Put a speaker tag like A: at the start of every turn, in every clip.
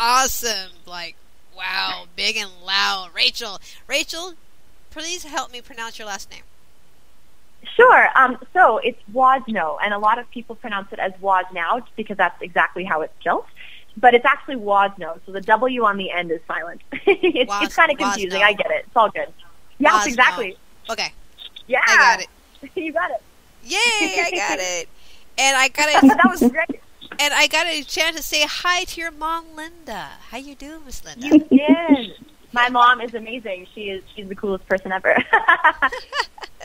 A: awesome. Like, wow, big and loud. Rachel, please help me pronounce your last name.
B: Sure. So it's Wozno, and a lot of people pronounce it as Woznow because that's exactly how it's spelled. But it's actually Wozno, so the W on the end is silent. It's kind of confusing. Wozno. I get it. It's all good. Yes, Wozno. Exactly.
A: Okay.
B: Yeah.
A: I got it.
B: You got it.
A: Yay, I got it. And I got it.
B: That was great.
A: And I got a chance to say hi to your mom, Linda. How you doing, Miss Linda?
B: You did. My mom is amazing. She's the coolest person ever.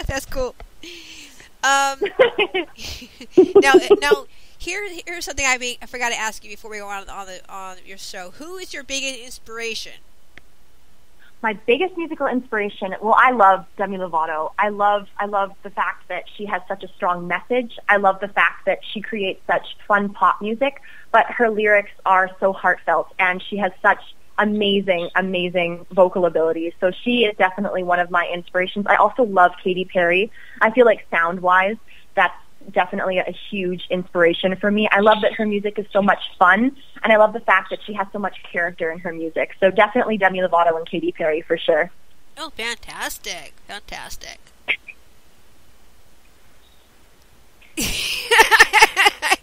A: That's cool. Now, here's something I forgot to ask you before we go on your show. Who is your biggest inspiration?
B: My biggest musical inspiration. Well, I love Demi Lovato. I love the fact that she has such a strong message. I love the fact that she creates such fun pop music, but her lyrics are so heartfelt, and she has such amazing vocal abilities. So she is definitely one of my inspirations. I also love Katy Perry. I feel like sound-wise, that's definitely a huge inspiration for me. I love that her music is so much fun, and I love the fact that she has so much character in her music. So definitely Demi Lovato and Katy Perry for sure.
A: Oh, fantastic. I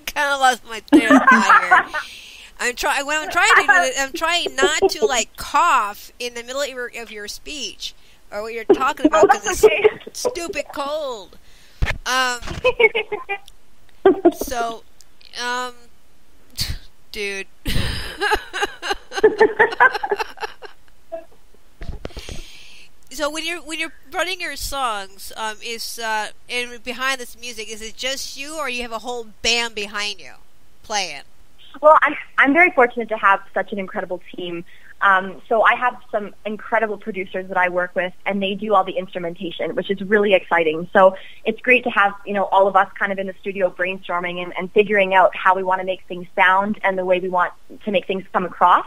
A: kind of lost my train of thought here. I'm trying not to like cough in the middle of your speech or what you're talking about because it's stupid cold. Dude. So when you're running your songs, and behind this music, is it just you, or you have a whole band behind you playing?
B: Well, I'm very fortunate to have such an incredible team. So I have some incredible producers that I work with, and they do all the instrumentation, which is really exciting. So it's great to have, all of us kind of in the studio brainstorming and figuring out how we want to make things sound and the way we want to make things come across.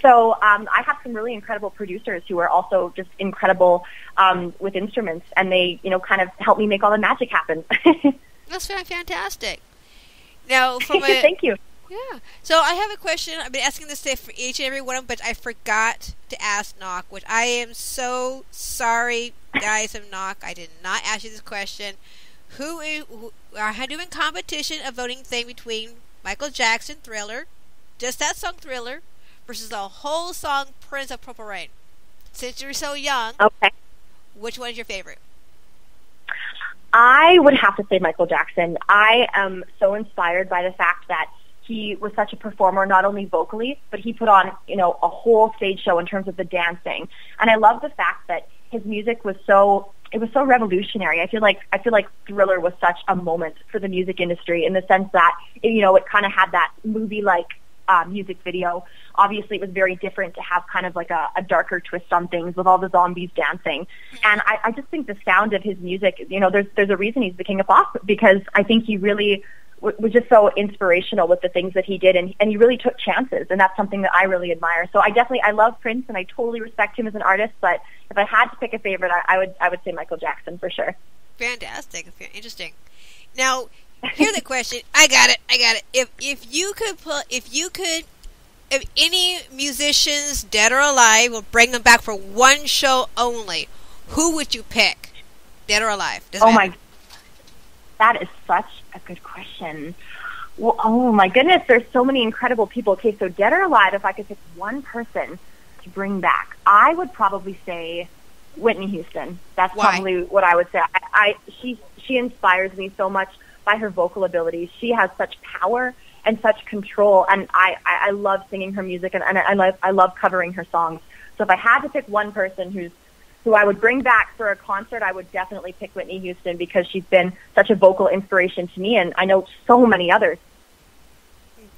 B: So I have some really incredible producers who are also just incredible with instruments, and they, kind of help me make all the magic happen.
A: That's fantastic. Now,
B: Thank you.
A: Yeah. So I have a question. I've been asking this for each and every one of them, but I forgot to ask Knock, which I am so sorry, guys of Knock. I did not ask you this question. Who are doing competition, a voting thing between Michael Jackson, Thriller, just that song Thriller, versus the whole song Prince of Purple Rain. Since you're so young,
B: okay,
A: which one is your favorite?
B: I would have to say Michael Jackson. I am so inspired by the fact that he was such a performer, not only vocally, but he put on, a whole stage show in terms of the dancing. And I love the fact that his music was so revolutionary. I feel like Thriller was such a moment for the music industry in the sense that, it kind of had that movie-like music video. Obviously, it was very different to have kind of like a darker twist on things with all the zombies dancing. And I just think the sound of his music, there's a reason he's the king of pop, because I think he really was just so inspirational with the things that he did, and he really took chances, and that's something that I really admire. So I love Prince, and I totally respect him as an artist, but if I had to pick a favorite, I would say Michael Jackson for sure.
A: Fantastic. Interesting. Now, here's the question. I got it. If any musicians, dead or alive, will bring them back for one show only, who would you pick? Dead or alive?
B: Oh my, that is such a good question. Well, oh my goodness, there's so many incredible people. Okay, so dead or alive, if I could pick one person to bring back, I would probably say Whitney Houston. That's probably what I would say. She inspires me so much by her vocal abilities. She has such power and such control, and I love singing her music, and I love covering her songs. So if I had to pick one person who I would bring back for a concert, I would definitely pick Whitney Houston, because she's been such a vocal inspiration to me, and I know so many others.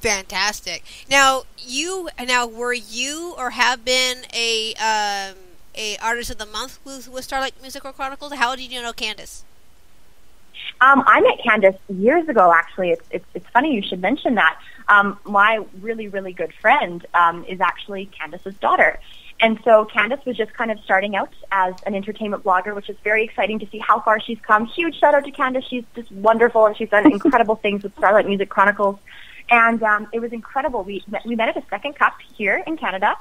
A: Fantastic. Now, were you or have been a artist of the month with Starlight Music or Chronicles? How did you know Candice?
B: I met Candice years ago, actually. It's funny you should mention that. My really, really good friend is actually Candice's daughter. And so Candice was just kind of starting out as an entertainment blogger, which is very exciting to see how far she's come. Huge shout out to Candice. She's just wonderful, and she's done incredible things with Starlight Music Chronicles. And it was incredible. We met at a Second Cup here in Canada,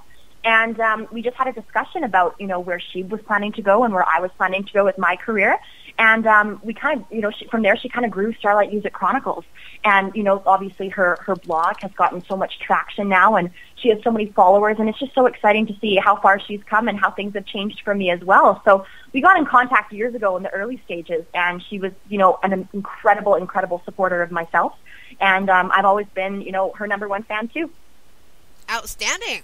B: and we just had a discussion about, where she was planning to go and where I was planning to go with my career. And we kind of, from there, she kind of grew Starlight Music Chronicles. And, obviously her blog has gotten so much traction now, and she has so many followers, and it's just so exciting to see how far she's come and how things have changed for me as well. So we got in contact years ago in the early stages, and she was, an incredible, incredible supporter of myself. And I've always been, her number one fan, too.
A: Outstanding.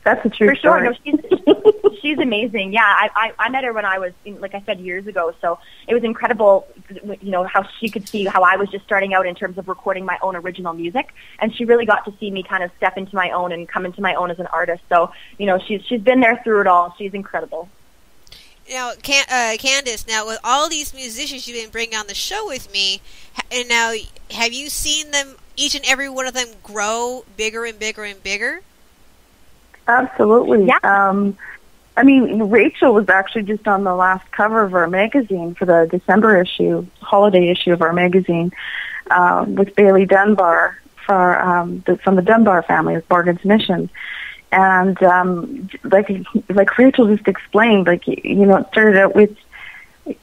C: That's a true
B: For
C: story.
B: sure. No, she's amazing. Yeah, I met her when I was, like I said, years ago. So it was incredible, how she could see how I was just starting out in terms of recording my own original music. And she really got to see me kind of step into my own and come into my own as an artist. So, she's been there through it all. She's incredible.
A: Now, Candice, now with all these musicians you've been bringing on the show with me, and now have you seen them, each and every one of them, grow bigger and bigger and bigger?
C: Absolutely.
B: Yeah.
C: Rachel was actually just on the last cover of our magazine for the December issue, holiday issue of our magazine, with Bailey Dunbar from the Dunbar family of Bargain's Mission. And like Rachel just explained, it started out with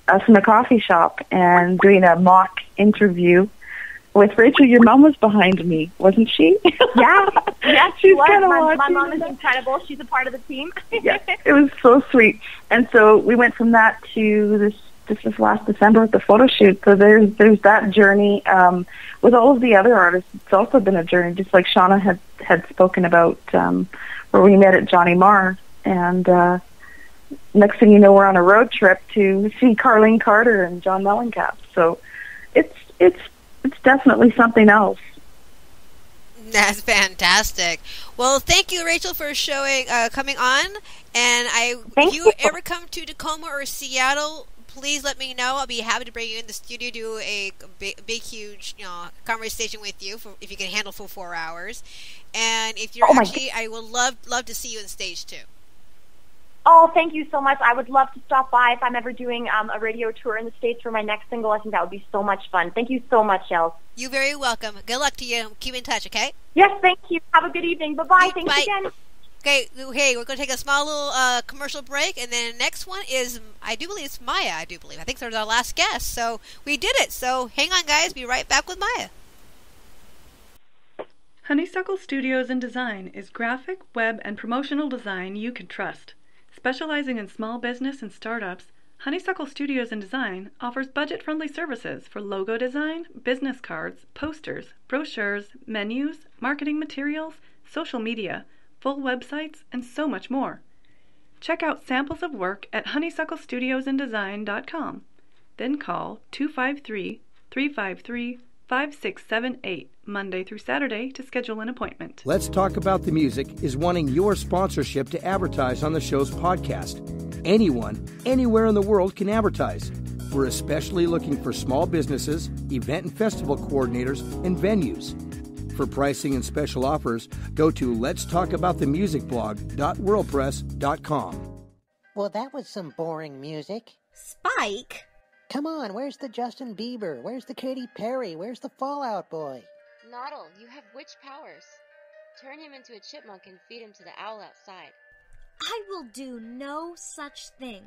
C: us in a coffee shop and doing a mock interview with Rachel. Your mom was behind me, wasn't she?
B: Yeah,
C: she's kind of watching.
B: My mom is incredible. She's a part of the team.
C: Yeah, it was so sweet. And so we went from that to this last December with the photo shoot. So there's that journey. With all of the other artists, it's also been a journey, just like Shauna had spoken about, where we met at Johnny Marr. And next thing you know, we're on a road trip to see Carlene Carter and John Mellencamp. So it's definitely something else.
A: That's fantastic. Well, thank you, Rachel, for coming on. And if you ever come to Tacoma or Seattle, please let me know. I'll be happy to bring you in the studio, do a big, huge, conversation with you if you can handle for 4 hours. And if you're I would love to see you on stage too.
B: Oh, thank you so much. I would love to stop by if I'm ever doing a radio tour in the States for my next single. I think that would be so much fun. Thank you so much, Shels.
A: You're very welcome. Good luck to you. Keep in touch, okay?
B: Yes, thank you. Have a good evening. Bye-bye. Thanks again.
A: Okay, we're going to take a small little commercial break, and then the next one is, I believe it's Maya, I think they're our last guest. So we did it. So hang on, guys. Be right back with Maya.
D: Honeysuckle Studios and Design is graphic, web, and promotional design you can trust. Specializing in small business and startups, Honeysuckle Studios and Design offers budget-friendly services for logo design, business cards, posters, brochures, menus, marketing materials, social media, full websites, and so much more. Check out samples of work at honeysucklestudiosanddesign.com. Then call 253-353-5678 Monday through Saturday to schedule an appointment.
E: Let's Talk About the Music is wanting your sponsorship to advertise on the show's podcast. Anyone, anywhere in the world can advertise. We're especially looking for small businesses, event and festival coordinators, and venues. For pricing and special offers, go to letstalkaboutthemusicblog.wordpress.com.
F: Well, that was some boring music.
G: Spike?
F: Come on, where's the Justin Bieber? Where's the Katy Perry? Where's the Fall Out Boy?
H: Noddle, you have witch powers. Turn him into a chipmunk and feed him to the owl outside.
G: I will do no such thing.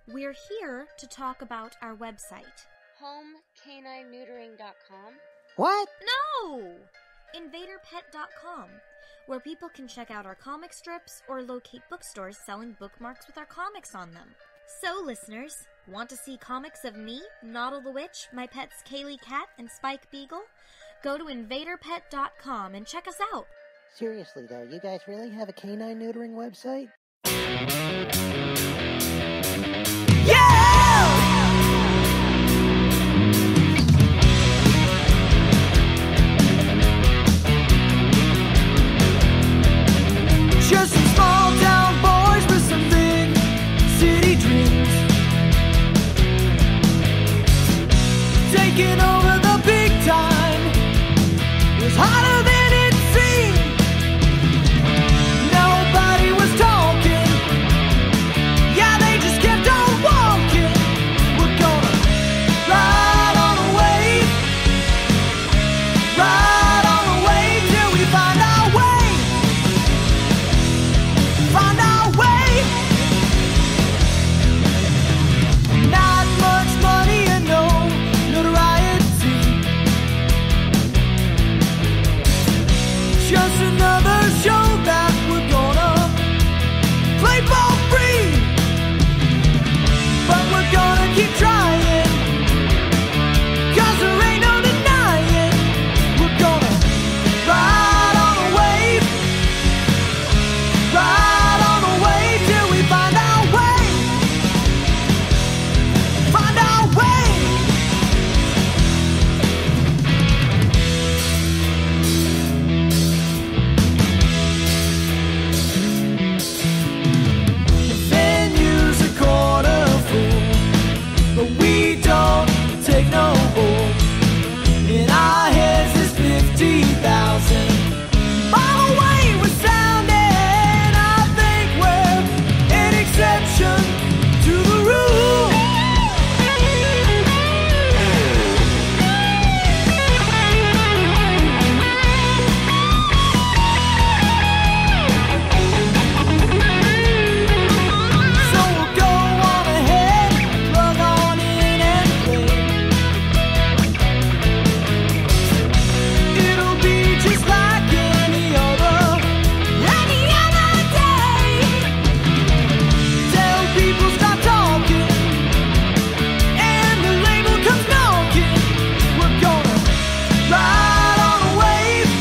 G: We're here to talk about our website.
H: HomeCanineNeutering.com?
F: What?
G: No! InvaderPet.com, where people can check out our comic strips or locate bookstores selling bookmarks with our comics on them. So, listeners, want to see comics of me, Noddle the Witch, my pets Kaylee Cat and Spike Beagle? Go to InvaderPet.com and check us out.
F: Seriously, though, you guys really have a canine neutering website?
I: Just some small town boys with some big city dreams, taking over the big time. It was harder than it seemed. Nobody was talking. and we don't take no hold. In our heads is 50,000. By the way we're sounding, I think we're an exception to the rule. So we'll go on ahead, plug on in and play. It'll be just like any other day. Tell people stop talking, and the label comes knocking. We're gonna ride on a wave,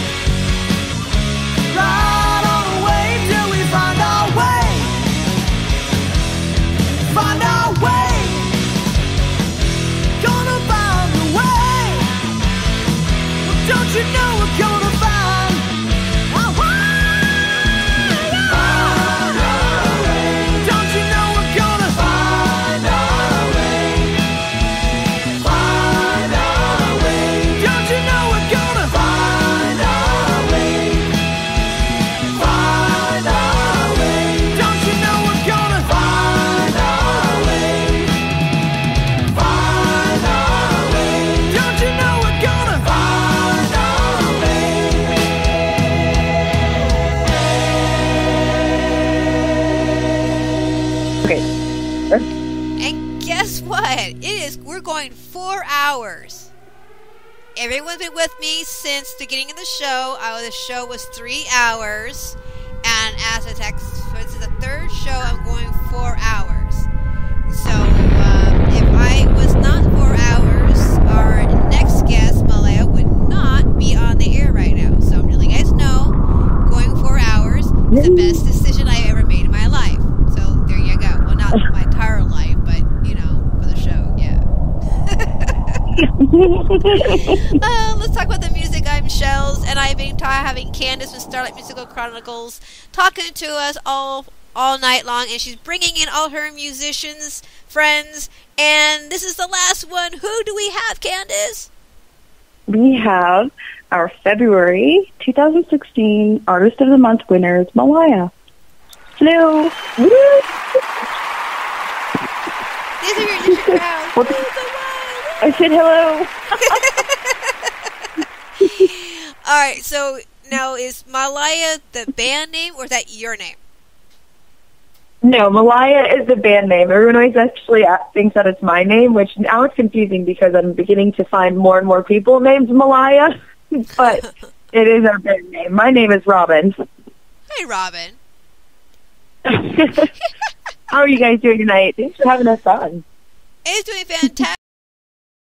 I: ride on a wave till we find our way, find our way. Gonna find a way. Well, don't you know we're gonna find our way? Find our way. Don't you know we're gonna find our way? Find our way. Don't you know we're gonna find our way? Find our way. Don't you know we're gonna find our way? Find our way. Don't you know we're gonna find our way?
A: And guess what? We're going 4 hours. Everyone's been with me since the beginning of the show. The show was 3 hours. And as a text, this is the third show, I'm going 4 hours. So, if I was not 4 hours, our next guest, Malaya, would not be on the air right now. So I'm letting you guys know, going 4 hours is the best decision I ever made in my life. So there you go. Well, not my entire life, but, for the show, yeah. Let's talk about the music. I'm Shells, and I've been having Candice with Starlight Musical Chronicles talking to us all night long, and she's bringing in all her musicians, friends, and this is the last one. Who do we have, Candice?
C: We have our February 2016 Artist of the Month winners, Malaya. Hello. Woo!
A: These are your crowd.
C: I said hello.
A: All right, so now is Malaya the band name, or is that your name?
B: No, Malaya is the band name. Everyone always actually thinks that it's my name, which now it's confusing because I'm beginning to find more and more people named Malaya. But it is our band name. My name is Robin.
A: Hey, Robin.
B: How are you guys doing tonight? Thanks for having us on.
A: It's doing fantastic.